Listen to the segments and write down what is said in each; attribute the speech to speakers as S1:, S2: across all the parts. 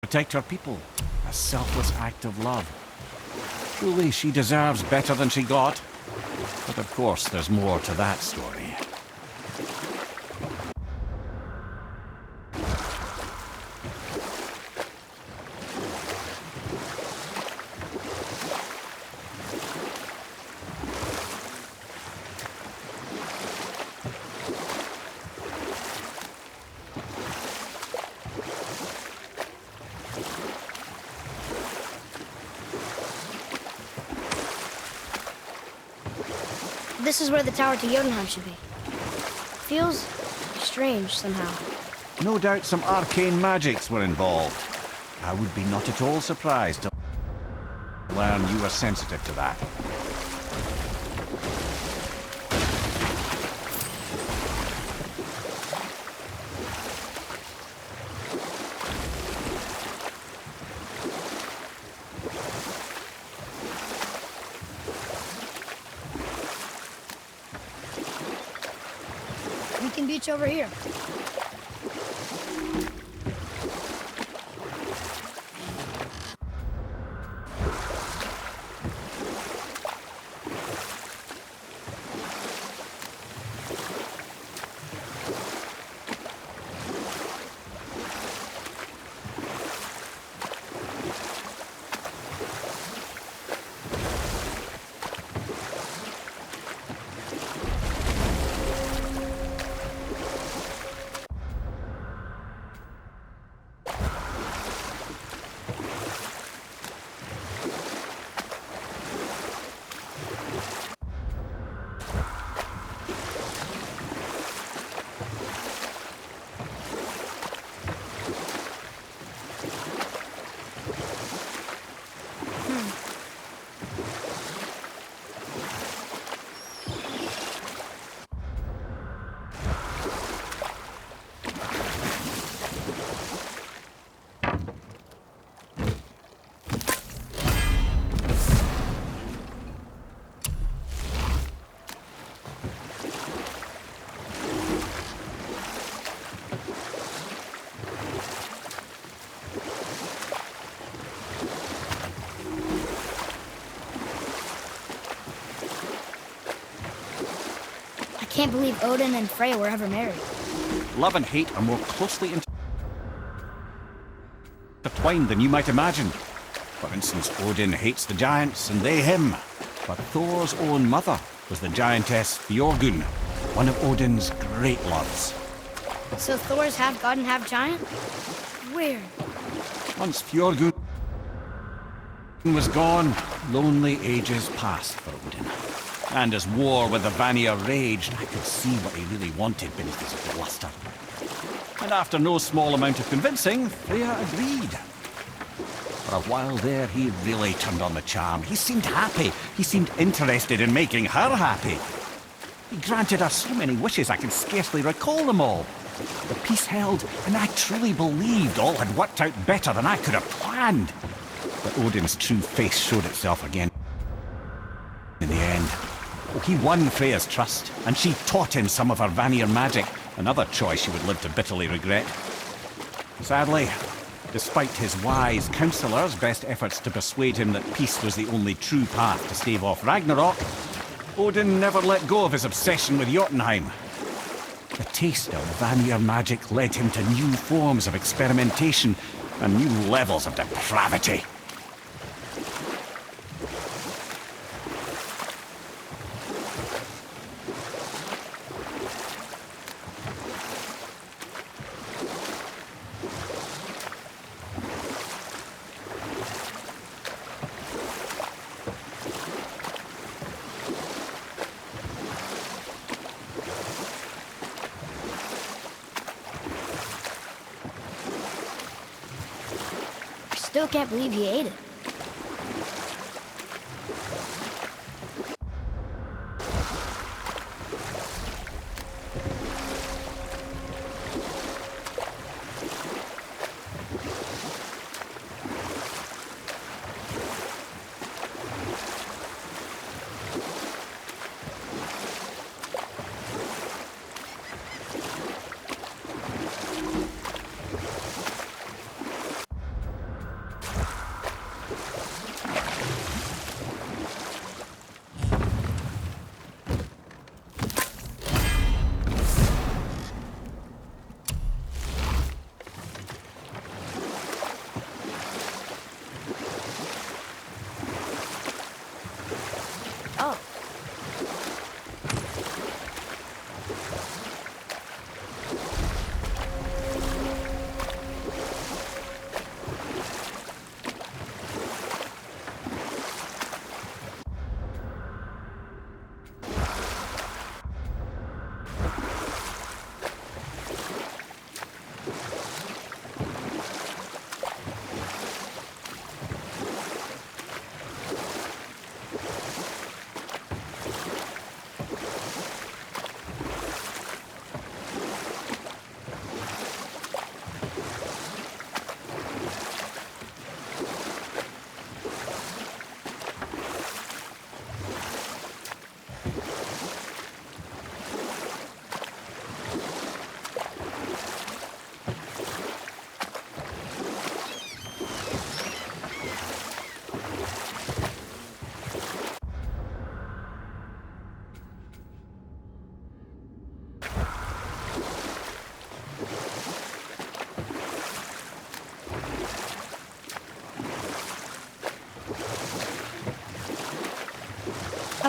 S1: protect her people. A selfless act of love. Truly, she deserves better than she got. But of course, there's more to that story.
S2: This is where the tower to Jotunheim should be. Feels strange somehow.
S1: No doubt some arcane magics were involved. I would be not at all surprised to learn you were sensitive to that.
S2: We can beach over here. I can't believe Odin and Freya were ever married.
S1: Love and hate are more closely intertwined than you might imagine. For instance, Odin hates the giants and they him. But Thor's own mother was the giantess Fjorgun, one of Odin's great loves.
S2: So Thor's half god and half giant? Weird.
S1: Once Fjorgun was gone, lonely ages passed for Odin. And as war with the Vanir raged, I could see what he really wanted beneath his bluster. And after no small amount of convincing, Freya agreed. For a while there, he really turned on the charm. He seemed happy. He seemed interested in making her happy. He granted her so many wishes I can scarcely recall them all. The peace held, and I truly believed all had worked out better than I could have planned. But Odin's true face showed itself again in the end. He won Freya's trust, and she taught him some of her Vanir magic, another choice she would live to bitterly regret. Sadly, despite his wise counselors' best efforts to persuade him that peace was the only true path to stave off Ragnarok, Odin never let go of his obsession with Jotunheim. The taste of Vanir magic led him to new forms of experimentation and new levels of depravity.
S2: Still can't believe he ate it.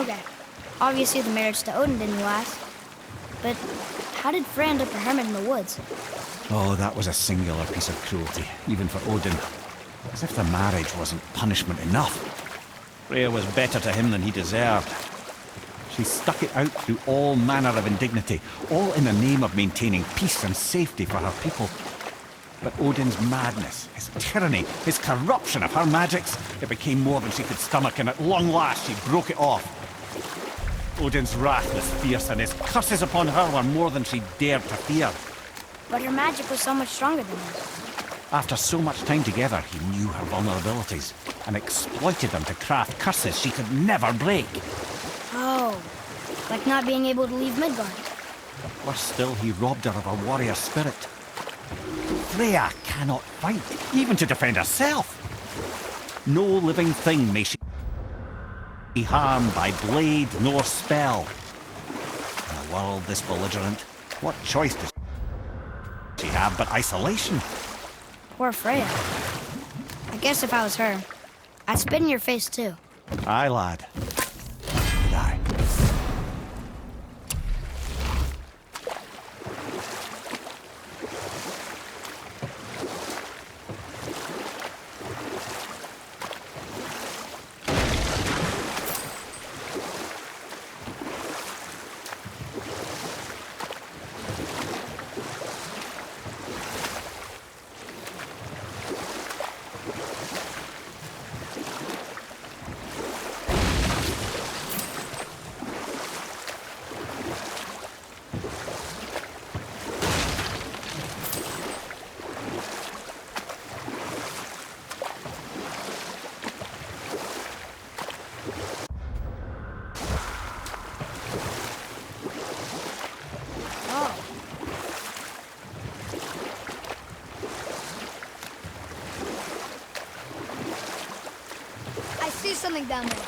S2: Okay. Obviously the marriage to Odin didn't last. But how did Frey end up a hermit in the woods?
S1: Oh, that was a singular piece of cruelty, even for Odin. As if the marriage wasn't punishment enough. Freya was better to him than he deserved. She stuck it out through all manner of indignity, all in the name of maintaining peace and safety for her people. But Odin's madness, his tyranny, his corruption of her magics, it became more than she could stomach, and at long last she broke it off. Odin's wrath was fierce, and his curses upon her were more than she dared to fear.
S2: But her magic was so much stronger than his.
S1: After so much time together, he knew her vulnerabilities, and exploited them to craft curses she could never break.
S2: Oh, like not being able to leave Midgard.
S1: Worse still, he robbed her of her warrior spirit. Freya cannot fight, even to defend herself. No living thing may she be harmed by blade nor spell. In a world this belligerent, what choice does she have but isolation?
S2: Poor Freya. I guess if I was her, I'd spit in your face too.
S1: Aye, lad. Would I?
S2: See something down there.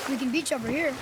S2: We can beach over here.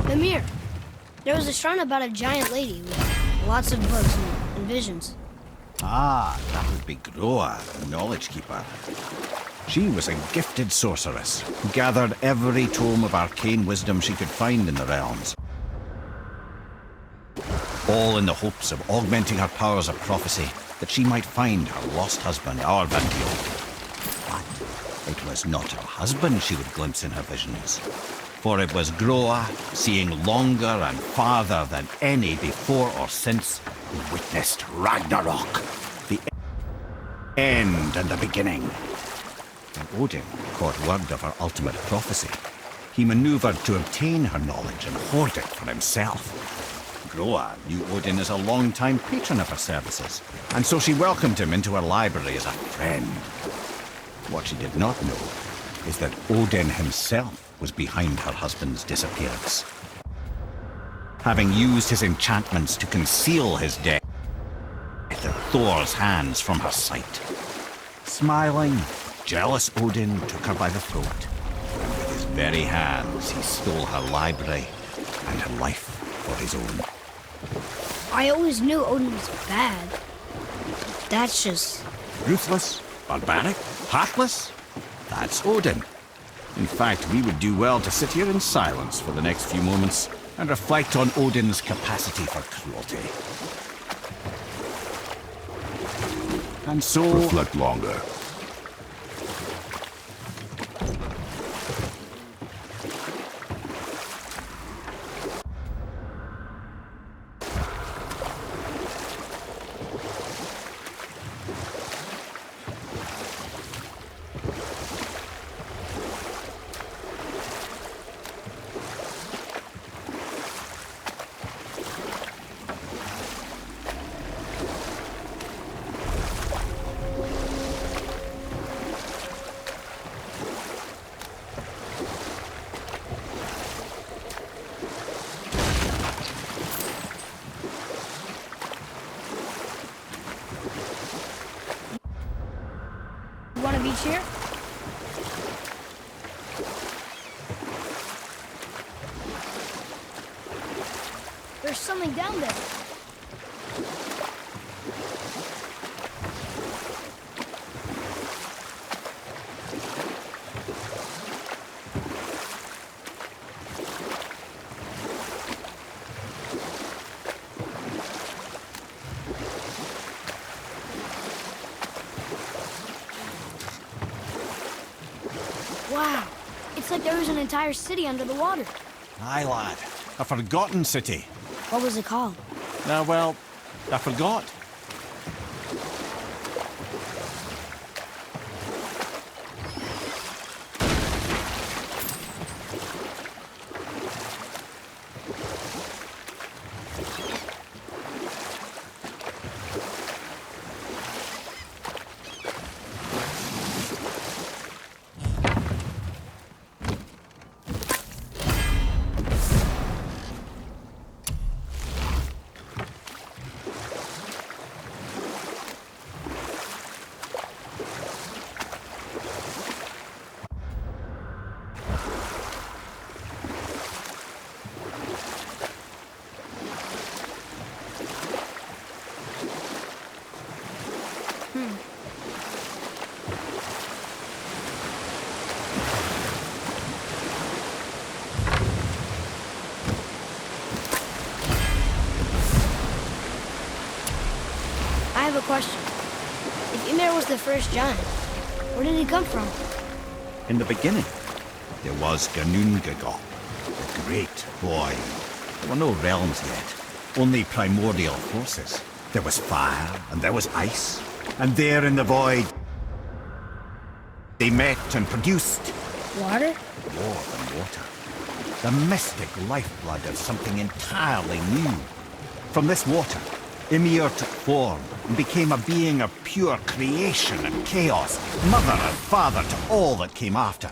S2: Amir, there was a shrine about a giant lady with lots of books and visions.
S1: Ah, that would be Groa, the Knowledge Keeper. She was a gifted sorceress who gathered every tome of arcane wisdom she could find in the realms. All in the hopes of augmenting her powers of prophecy, that she might find her lost husband, Arvantio. But it was not her husband she would glimpse in her visions. For it was Groa, seeing longer and farther than any before or since, who witnessed Ragnarok, the end and the beginning. When Odin caught word of her ultimate prophecy, he maneuvered to obtain her knowledge and hoard it for himself. Groa knew Odin as a long-time patron of her services, and so she welcomed him into her library as a friend. What she did not know is that Odin himself was behind her husband's disappearance. Having used his enchantments to conceal his death at Thor's hands from her sight. Smiling, jealous Odin took her by the throat, and with his very hands he stole her library and her life for his own.
S2: I always knew Odin was bad. That's just...
S1: Ruthless, barbaric, heartless? That's Odin. In fact, we would do well to sit here in silence for the next few moments and reflect on Odin's capacity for cruelty. And so...
S3: Reflect longer.
S2: One of each here? There's something down there. Wow, it's like there was an entire city under the water.
S1: Aye, lad. A forgotten city.
S2: What was it called?
S1: Well, I forgot.
S2: I have a question. If Ymir was the first giant, where did he come from?
S1: In the beginning, there was Ginnungagap, the great void. There were no realms yet, only primordial forces. There was fire, and there was ice. And there in the void, they met and produced
S2: Water?
S1: more than water. The mystic lifeblood of something entirely new. From this water, Ymir took form and became a being of pure creation and chaos, mother and father to all that came after.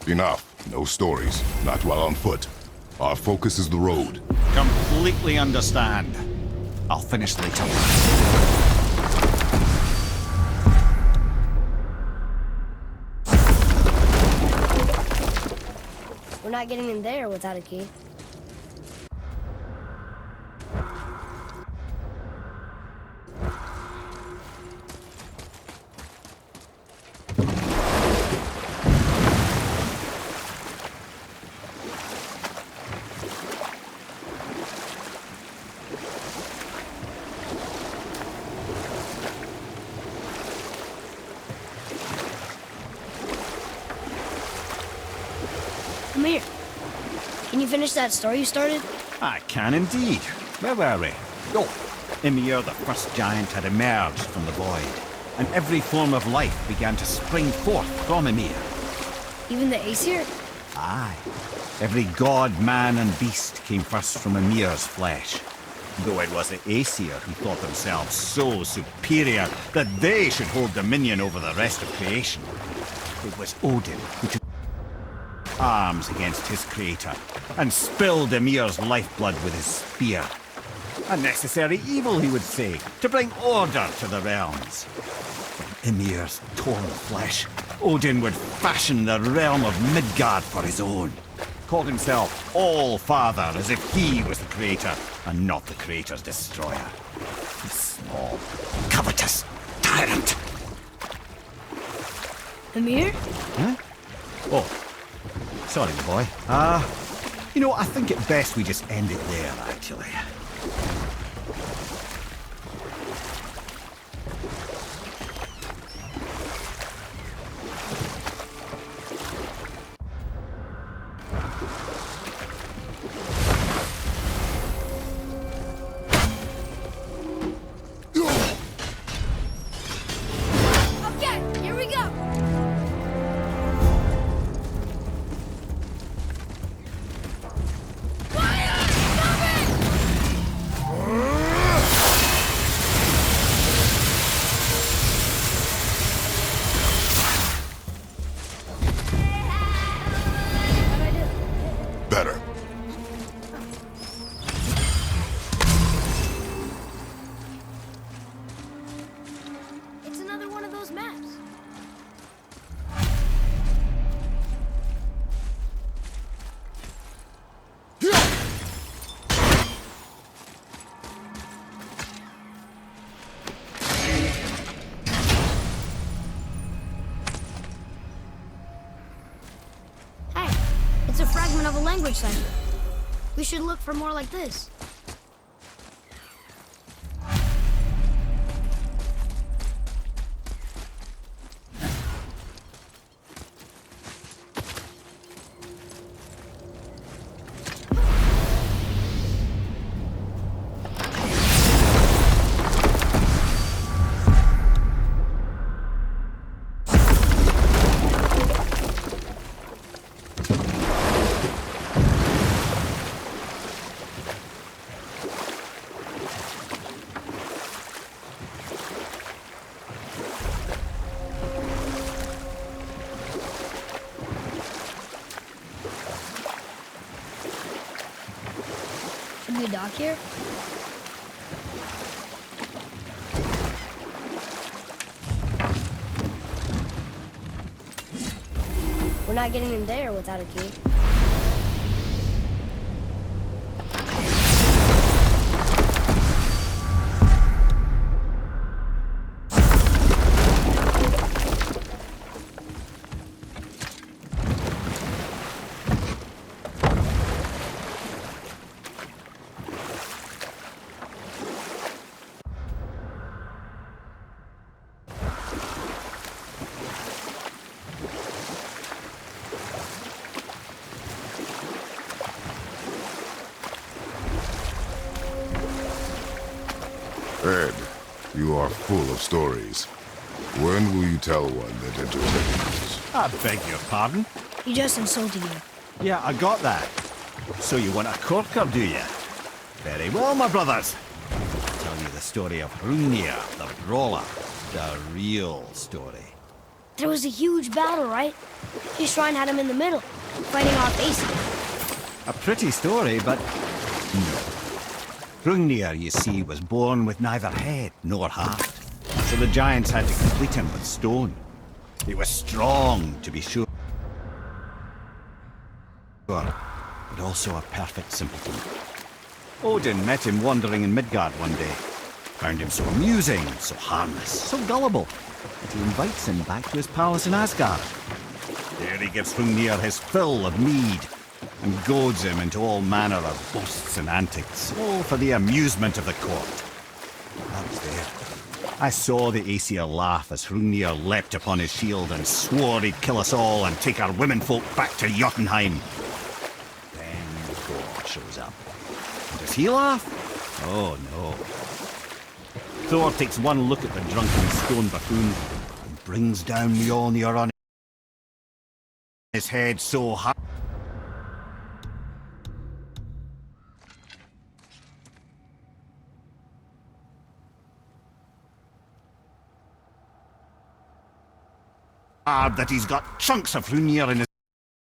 S3: Enough. No stories. Not while on foot. Our focus is the road.
S1: Completely understand. I'll finish later.
S2: We're not getting in there without a key. Come here. Can you finish that story you started?
S1: I can indeed. Where were we? Oh, Ymir, the first giant, had emerged from the void, and every form of life began to spring forth from Ymir.
S2: Even the Aesir?
S1: Aye. Every god, man, and beast came first from Ymir's flesh. Though it was the Aesir who thought themselves so superior that they should hold dominion over the rest of creation. It was Odin who took arms against his creator and spilled Ymir's lifeblood with his spear. A necessary evil, he would say, to bring order to the realms. From Ymir's torn flesh, Odin would fashion the realm of Midgard for his own. called himself All-Father, as if he was the creator, and not the creator's destroyer. The small, covetous tyrant.
S2: Amir?
S1: Huh? Oh, sorry, my boy. You know, I think it best we just end it there, actually.
S2: Okay, here we go.
S3: Better.
S2: It's another one of those maps. Hey, it's a fragment of a language cipher. We should look for more like this. Should we dock here? We're not getting in there without a key.
S3: Ed, you are full of stories. When will you tell one that entertains?
S1: I beg your pardon?
S2: He just insulted you.
S1: Yeah, I got that. So you want a corker, do you? Very well, my brothers. I'll tell you the story of Hrungnir, the brawler. The real story.
S2: There was a huge battle, right? His shrine had him in the middle, fighting off Aesir.
S1: A pretty story, but no. Hrungnir, you see, was born with neither head nor heart. So the giants had to complete him with stone. He was strong, to be sure, but also a perfect simpleton. Odin met him wandering in Midgard one day. Found him so amusing, so harmless, so gullible, that he invites him back to his palace in Asgard. There he gives Hrungnir his fill of mead, and goads him into all manner of boasts and antics, all for the amusement of the court. I was there. I saw the Aesir laugh as Hrungnir leapt upon his shield and swore he'd kill us all and take our womenfolk back to Jotunheim. Then Thor shows up. And does he laugh? Oh no. Thor takes one look at the drunken stone buffoon and brings down Mjolnir on his head so hard that he's got chunks of Hrungnir in his